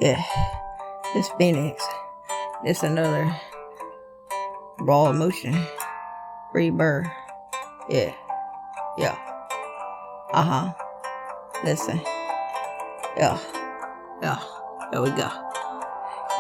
Yeah, this Phoenix. This another raw emotion. Free bird. Yeah. Listen. Yeah. There we go.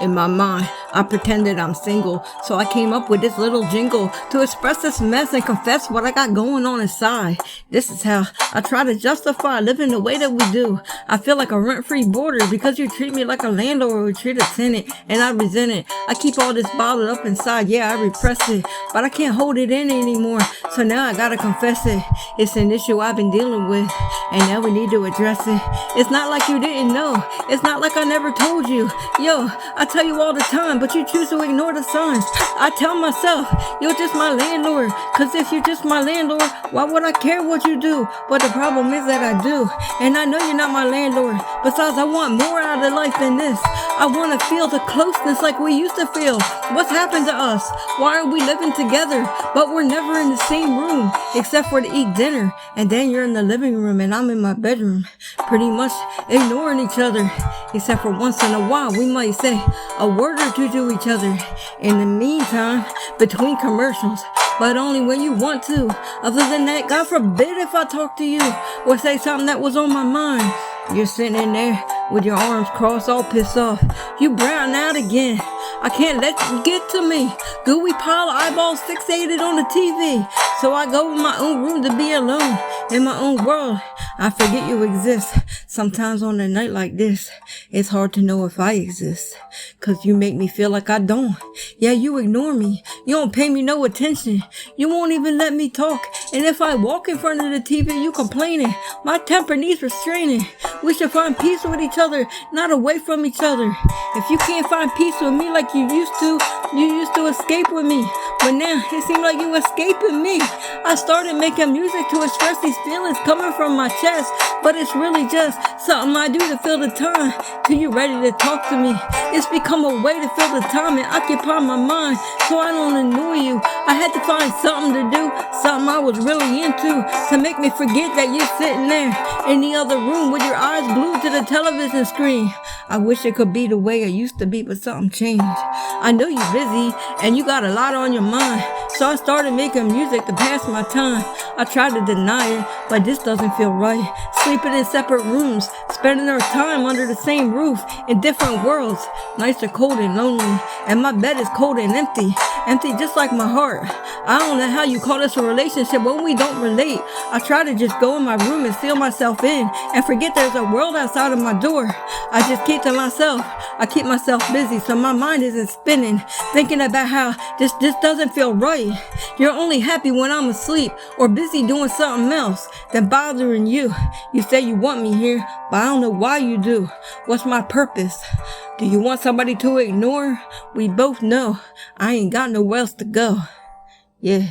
In my mind, I pretended I'm single, so I came up with this little jingle to express this mess and confess what I got going on inside. This is how I try to justify living the way that we do. I feel like a rent-free boarder because you treat me like a landlord would treat a tenant, and I resent it. I keep all this bottled up inside, yeah, I repress it, but I can't hold it in anymore, so now I gotta confess it. It's an issue I've been dealing with, and now we need to address it. It's not like you didn't know. It's not like I never told you. Yo, I tell you all the time, but you choose to ignore the signs. I tell myself, you're just my landlord, cause if you're just my landlord, why would I care what you do? But the problem is that I do, and I know you're not my landlord. Besides, I want more out of life than this. I want to feel the closeness like we used to feel. What's happened to us? Why are we living together, but we're never in the same room, except for to eat dinner, and then you're in the living room and I'm in my bedroom, pretty much ignoring each other, except for once in a while we might say a word or two to each other. In the meantime, between commercials, but only when you want to. Other than that, God forbid if I talk to you or say something that was on my mind. You're sitting in there with your arms crossed, all pissed off. You brown out again. I can't let you get to me. Gooey pile of eyeballs fixated on the TV. So I go in my own room to be alone in my own world. I forget you exist. Sometimes on a night like this, it's hard to know if I exist, cause you make me feel like I don't. Yeah, you ignore me. You don't pay me no attention. You won't even let me talk. And if I walk in front of the TV, you complaining. My temper needs restraining. We should find peace with each other, not away from each other. If you can't find peace with me like you used to escape with me. But now it seems like you escaping me. I started making music to express these feelings coming from my chest, but it's really just something I do to fill the time till you're ready to talk to me. It's become a way to fill the time and occupy my mind so I don't annoy you. I had to find something to do, something I was really into, to make me forget that you're sitting there in the other room with your eyes glued to the television screen. I wish it could be the way it used to be, but something changed. I know you're busy and you got a lot on your mind, so I started making music to pass my time. I tried to deny it, but this doesn't feel right. Sleeping in separate rooms, spending our time under the same roof in different worlds. Nights are cold and lonely, and my bed is cold and empty just like my heart. I don't know how you call this a relationship when we don't relate. I try to just go in my room and seal myself in and forget there's a world outside of my door. I just keep to myself. I keep myself busy so my mind isn't spinning, thinking about how this doesn't feel right. You're only happy when I'm asleep or busy doing something else than bothering you. You say you want me here, but I don't know why you do. What's my purpose? Do you want somebody to ignore? We both know I ain't got nowhere else to go. Yeah.